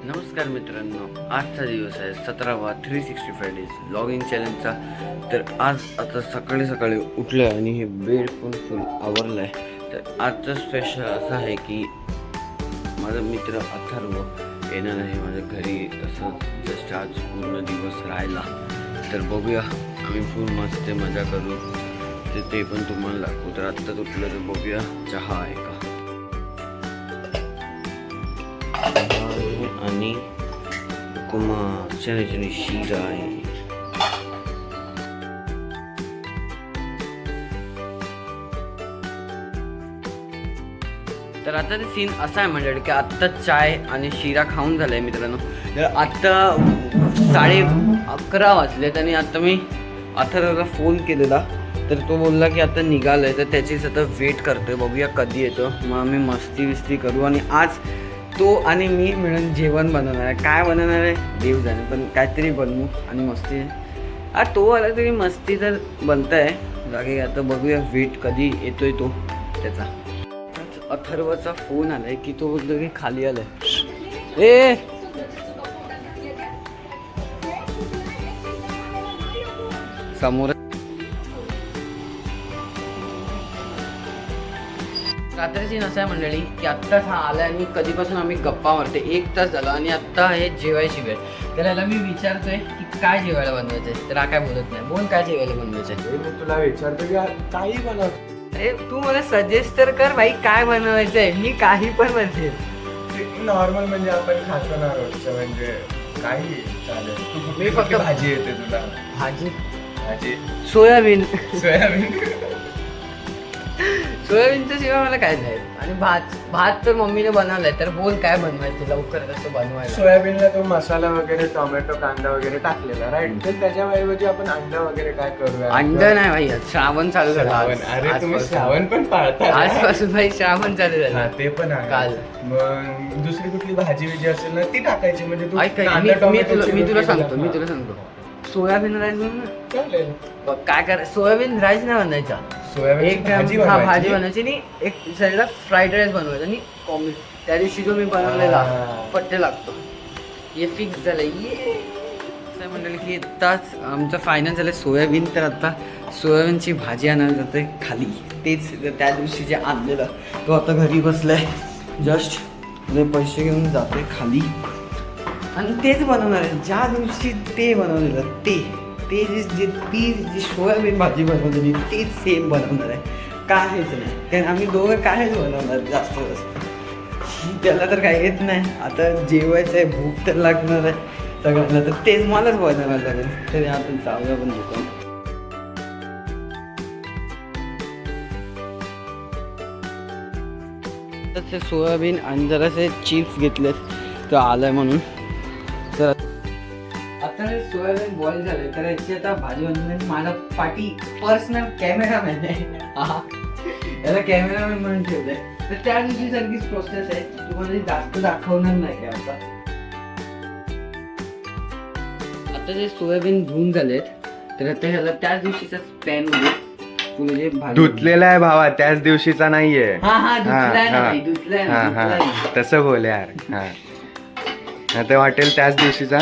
नमस्कार मित्रांनो, आजचा दिवस आहे 17वा 365 डेज लॉगिंग चॅलेंजचा. तर आज आता सकाळी सकाळी उठलं आहे आणि हे बेड पण फुल आवरलं आहे. तर आजचं स्पेशल असं आहे की माझा मित्र अथर्व येणार आहे माझ्या घरी, असं जस्ट आज पूर्ण दिवस राहिला. तर बघूया, आम्ही फुल मस्त मजा करू. ते पण तुम्हाला दाखवू. तर आत्ताच उठलं तर बघूया चहा आहे का. आणि उपमा, चण्याची शिरा आहे. तर आता ते सीन असा आहे म्हणजे की आत्ता चाय आणि शिरा खाऊन झालाय मित्रांनो. तर आत्ता 11:30 वाजलेत आणि आता मी अथर्वला फोन केलेला. तर तो बोलला की आता निघालाय, तर त्याचीच आता वेट करतोय. बघूया कधी येतो, मग आम्ही मस्ती विस्ती करू. आणि आज तो आणि मी मिळून जेवण बनवणार आहे. काय बनवणार आहे देव जाणे, पण काहीतरी बनवू आणि मस्ती. तो आला तरी मस्ती तर बनत आहे जागे. आता बघूया वेट कधी येतोय तो त्याचा. अथर्वचा फोन आलाय की तो बोलतो की खाली आलाय. ए समोर रात्रीची नसा आहे मंडळी की आत्ताच हा आला आणि कधीपासून आम्ही गप्पा मारते. 1 तास झाला आणि आत्ता हे जेवायची वेळ. तर याला मी विचारतोय की काय जेवायला बनवायचंय, तर हा काय बोलत नाही. बोल काय जेवायला बनवायचंय. मी तुला विचारतो की काही बनव. अरे तू मला सजेस्ट तर कर भाई, काय बनवायचंय. मी काही पण म्हणते. नॉर्मल म्हणजे आपण खातो ना रोजचं, म्हणजे काही चालेल. तू मी फक्त भाजी येते तुला. भाजी भाजी सोयाबीन. सोयाबीन. सोयाबीनच्या शिवाय मला काय नाही. आणि भात तर मम्मीने बनवलाय. तर बोल काय बनवायचं लवकर कसं बनवायला. सोयाबीनला तो मसाला वगैरे, टोमॅटो, कांदा वगैरे टाकलेला राईट. तर त्याच्याऐवजी आपण अंडा वगैरे काय करूया. अंडा नाही भाई, श्रावण चालू झाला. अरे तुम्ही श्रावण पण पाळता आजपासून भाई श्रावण चालू झाला. ते पण आहे. काल मग दुसरी कुठली भाजी विजी असेल ना ती टाकायची. म्हणजे तू ऐक कांदा, टोमॅटो मी तुला सांगतो सोयाबीन राईस बनव. चालेल. बघ काय कर, सोयाबीन राईस नाही बनायचा. सोयाबीन भाजी बनवायची आणि एक साईडला फ्राईड राईस बनवायचा. आणि कॉम्बिन त्या दिवशी जो मी बनवलेला पट्टे लागतो. हे फिक्स झालं. ये मंडळी की आत्ताच आमचं फायनल झालं सोयाबीन. तर आता सोयाबीनची भाजी आणायला जाते खाली. तेच त्या दिवशी जे आणलेलं तो आता घरी बसलाय जस्ट. पैसे घेऊन जाते खाली आणि तेच बनवणार आहे. ज्या दिवशी ते बनवलेलं ते जी सोयाबीन भाजी बनवलेली तेच सेम बनवणार आहे. काहीच नाही, कारण आम्ही दोघं काहीच बनवणार जास्त जास्त. त्याला तर काही येत नाही. आता जेवायचं आहे, भूक तर लागणार आहे सगळ्यांना, तर तेच मलाच बनवायला लागेल. तरी आपण जाऊया पण दुकान. तसे सोयाबीन आणि जरासे चिप्स घेतलेत तर आलाय म्हणून. तर आता सोयाबीन बॉईल झाले तर याची आता भाजी बनवली. माझा पाठी पर्सनल कॅमेरामॅन आहे. याला कॅमेरामॅन म्हणून ठेवलंय. तर त्या दिवशी सगळीच प्रोसेस आहे, तुम्हाला जास्त दाखवणार नाही आता. आता जे सोयाबीन धुवून झालेत तर आता ह्याला त्याच दिवशीचा पॅन मध्ये तुला जे धुतलेला आहे भावा, त्याच दिवशीचा नाहीये. धुतलाय. तसं बोल यार. आता वाटेल त्याच दिवशीचा.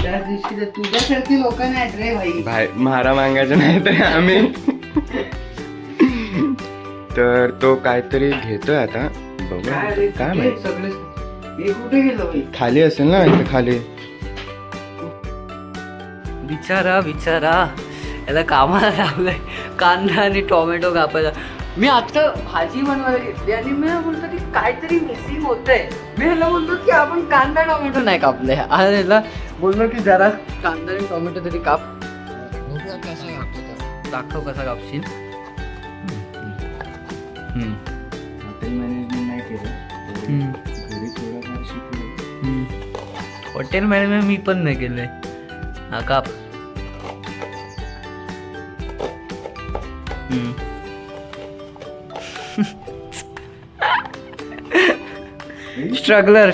त्याच दिवशी तुझ्यासारखी लोक नाहीत रे भाई. महारा मागायचं नाही तर आम्ही. तर तो काहीतरी घेतोय आता. बघूया काय माहिती. कुठे गेलो भाई. खाली असेल ना इथे खाली. बिचारा याला कामाला लावलंय कांदा आणि टोमॅटो कापायला. मी आता भाजी बनवायला घेतली आणि मी बोलतो की काहीतरी मिसिंग होतंय. मी ह्याला बोलतो की आपण कांदा टोमॅटो नाही कापले. आणि ह्याला बोललो की जरा कांदा आणि टोमॅटो तरी काप. कसं कापतो दाखव, कसा कापशील. हॉटेल मॅनेजमेंट नाही केलं, घरी थोडंफार शिकलो. हॉटेल मॅनेजमेंट मी पण नाही केलंय. हा काप. स्ट्रगलर.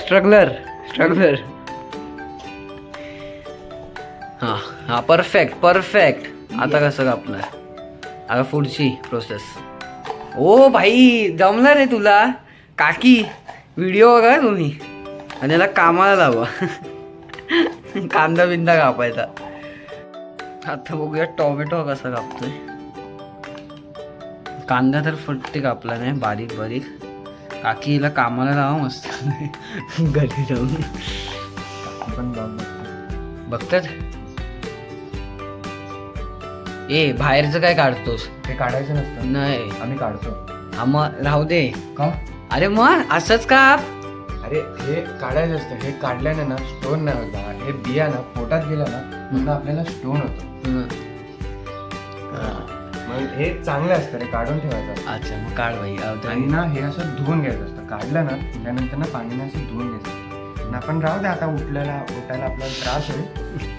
हा परफेक्ट. आता कसं कापणार. आता पुढची प्रोसेस. ओ भाई जमलं रे तुला. काकी व्हिडिओ बघा तुम्ही. आणि याला कामाला लावा. कांदा बिंदा कापायचा. आता बघूया टोमॅटो कसा कापतोय. कांदा तर फट्टे कापला नाही, बारीक बारीक. काकी हिला कामाला लावा मस्त. घरी जाऊन आपण बघतात. ए बाहेरचं काय काढतोस? ते काढायचं नसतं, नाही आम्ही काढतो. हा मग राहू दे. का? अरे मग असंच काप. अरे हे काढायचं असतं. हे काढल्याने ना स्टोन नाही होत बाबा. हे बिया ना पोटात गेला ना पुन्हा आपल्याला स्टोन होतो. मग हे चांगलं असतं रे, काढून ठेवायचं. अच्छा मग काढ भाई. आणि ना हे असं धुवून घ्यायचं असतं. काढलं ना त्यानंतर ना पाणीने असं धुवून घ्यायचं असतं. आणि आपण राहू दे आता, उठायला आपल्याला त्रास होईल,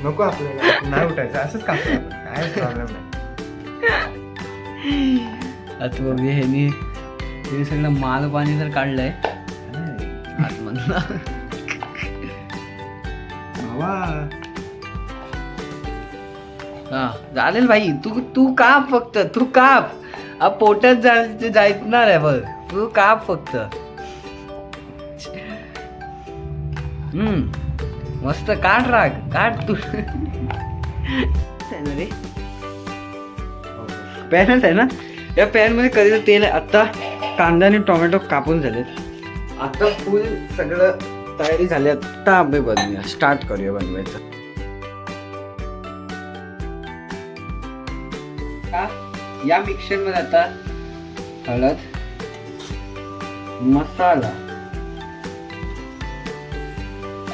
नको आपल्याला, नाही उठायचं, असंच कापतो आपण, काय प्रॉब्लेम नाही. आता बघूया हे सगळं माल पाणी तर काढलंय आतमधलं. हा चालेल भाई. तू काप फक्त, तू काप. पोटात जायणार आहे बघ, तू काप फक्त. मस्त काढ राग, काढ तू. रे पॅनच आहे ना, या पॅन मध्ये कधी तेल आहे. आता कांदा आणि टोमॅटो कापून झालेत. आता फुल सगळं तयारी झाली. आता आंबे बनवूया, स्टार्ट करूया बनवायचं. या मिक्सर मध्ये आता हळद, मसाला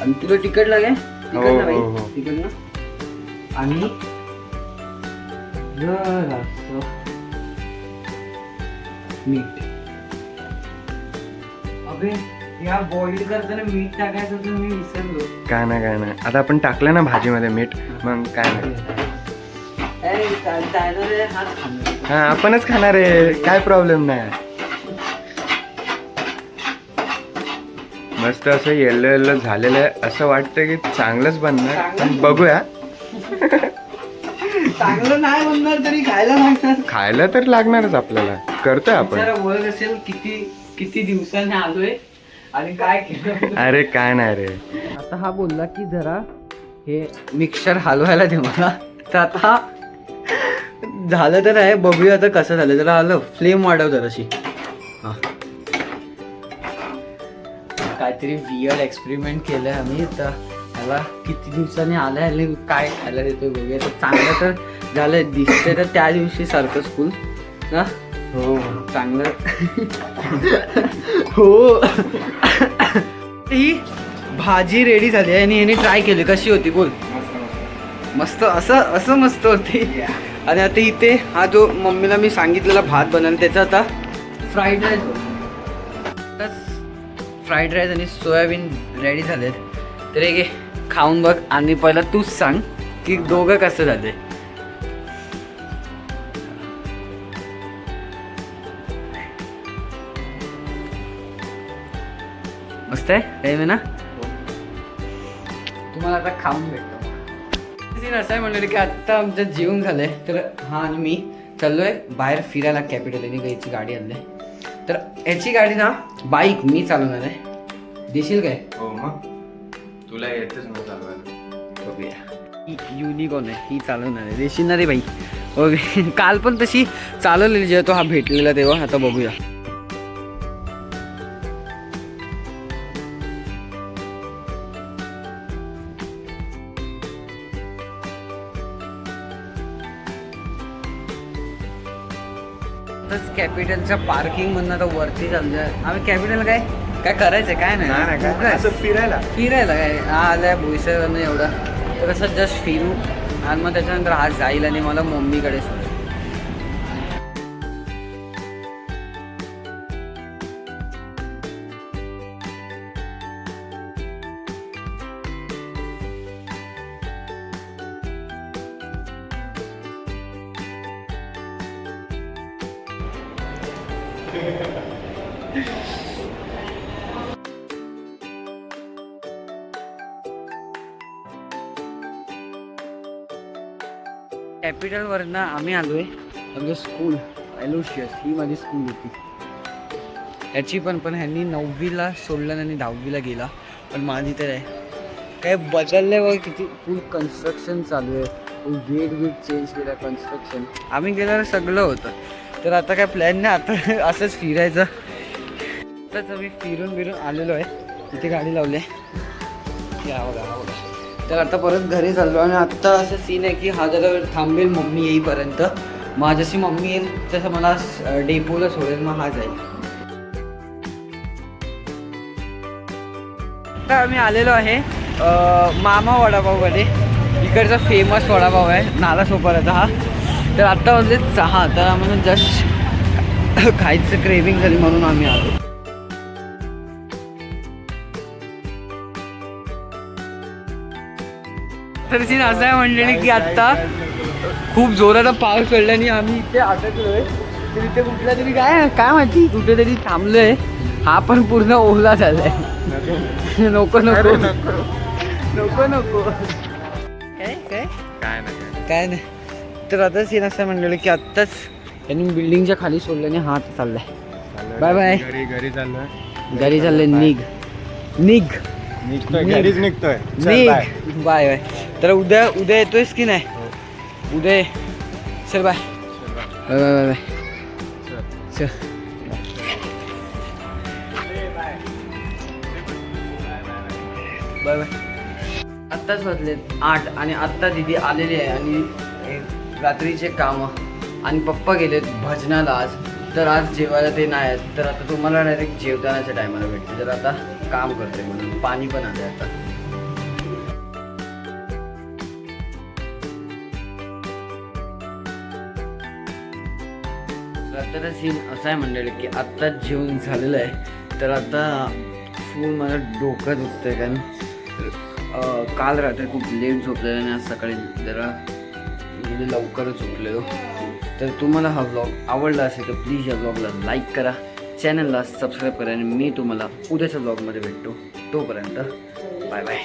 आणि तुला तिखट लागेल, तिखट ना भाई, तिखट ना. आणि जरासं मीठ. अबे या बॉईल करताना मीठ टाकायचं तर मी विसरलो. काय नाही आता आपण टाकलं ना भाजीमध्ये मीठ, मग काय नाही. हा आपणच खाणार आहे, काय प्रॉब्लेम नाही. मस्त असं येल्लो येल्लो झालेलं आहे, असं वाटतं की चांगलंच बनणार. बघूया. चांगलं नाही बनणार तरी खायला लागणार. खायला तर लागणारच आपल्याला, करतोय आपण. ओळख असेल किती दिवसांनी आलोय आणि काय केलं. अरे काय नाही रे. आता हा बोलला की जरा हे मिक्सर हलवायला दे मला. तर आता झालं तर आहे, बघूया आता कसं झालं. जरा आलं फ्लेम वाढव जराशी. हा काहीतरी वियर्ड एक्सपेरिमेंट केलंय आम्ही. तर ह्याला किती दिवसांनी आलाय आणि काय खायला देतोय बघूया. तर चांगलं तर झालं, दिसतंय तर त्या दिवशी सारखंच फुल ना. हो चांगलं. हो ही भाजी रेडी झाली आहे आणि याने ट्राय केली. कशी होती बोल? मस्त. असं मस्त होती. आणि आता इथे हा जो मम्मीला मी सांगितलेला भात बनवला त्याचा आता फ्राईड राईस. फ्राईड राईस आणि सोयाबीन रेडी झालेत. तर हे खाऊन बघ आणि पहिला तूच सांग की दोघं कसं झाले. मस्त आहे ना. तुम्हाला आता खाऊन भेटतो. असं आहे म्हणलं की आत्ता आमचं जेवण झालंय. तर हा आणि मी चाललोय बाहेर फिरायला. कॅपिटल आणि गाईची गाडी आणली. तर याची गाडी ना बाईक मी चालवणार आहे. देशील काय? हो मग तुला येतच ना चालवायला. बघूया. युनिकॉर्न आहे, ही चालवणार आहे. देशील ना रे बाई? ओके. काल पण तशी चालवलेली जेव्हा तो हा भेटलेला तेव्हा. आता बघूया. कॅपिटलच्या पार्किंग मधून आता वरती चाललोय आम्ही. कॅपिटल काय करायचंय काय नाही काय असं फिरायला काय आलाय बोईसरनं एवढा. तर कसं जस्ट फिरू आणि मग त्याच्यानंतर आज जाईल आणि मला मम्मीकडे सोड. कॅपिटलवरनं आम्ही आलोय. आमचं स्कूल एलोशियस ही माझी स्कूल होती. याची पण ह्यांनी 9वीला सोडलं आणि 10वीला गेला. पण माझी तर आहे काय बदललंय बघ, किती फुल कन्स्ट्रक्शन चालू आहे, गेट चेंज केलं, कन्स्ट्रक्शन. आम्ही गेल्यावर सगळं होतं, तर आता काय प्लॅन नाही, आता असंच फिरायचं. आताच आम्ही फिरून आलेलो आहे, इथे गाडी लावली आहे, या बघा हा बघा. तर आता परत घरी चाललो आणि आत्ता असं सीन आहे की हा जरा थांबेल मम्मी येईपर्यंत. माझ्याशी मम्मी येईल तसं मला डेपोला सोडेल, मग हा जाईल. आता आम्ही आलेलो आहे मामा वडापावमध्ये. इकडचा फेमस वडापाव आहे नालासोपाराचा हा. तर आत्ता वाजले 6, तर आम्हाला जस्ट खायचं क्रेविंग झाली म्हणून आम्ही आलो. तर सीन असं आहे मंडळी की आत्ता खूप जोराचा पाऊस पडला आणि आम्ही इथे अटकलोय. तर इथे कुठला तरी काय माहिती कुठेतरी थांबलोय. हा पण पूर्ण ओला झालाय. नको नको नको नको काय काय काय नाही काय नाही. तर आता सीन असं म्हणलेलं की आत्ताच त्यांनी बिल्डिंगच्या खाली सोडलं आणि हा चाललाय. Bye bye. घरी चाललोय. घरी चाललंय. निघ निघतोय, घरीच निघतोय. निघ. Bye bye. तर उद्या येतोयस की नाही? उद्या चल बाय बाय बाय बाय. चल बाय बाय. आत्ताच वाजलेत 8 आणि आत्ता दिदी आलेली आहे आणि रात्रीचे कामं आणि पप्पा गेलेत भजनाला आज. तर आज जेवायला ते नाही आहेत, तर आता तुम्हाला डायरेक्ट जेवतानाच्या टायमाला भेटते. तर आता काम करते म्हणून पाणी पण आले आता. आता सीन असा आहे मंडळी की आत्ताच जेवण झालेलं आहे. तर आता फुल मला डोकं दुखतंय कारण काल रात्री खूप लेट झोपलेलं आणि आज सकाळी जरा लवकरच झोपलेलो. तर तुम्हाला हा व्लॉग आवडला असेल तर प्लीज या व्लॉगला लाईक करा, चॅनलला सबस्क्राईब करा आणि मी तुम्हाला उद्याच्या व्लॉगमध्ये भेटतो. तोपर्यंत बाय बाय.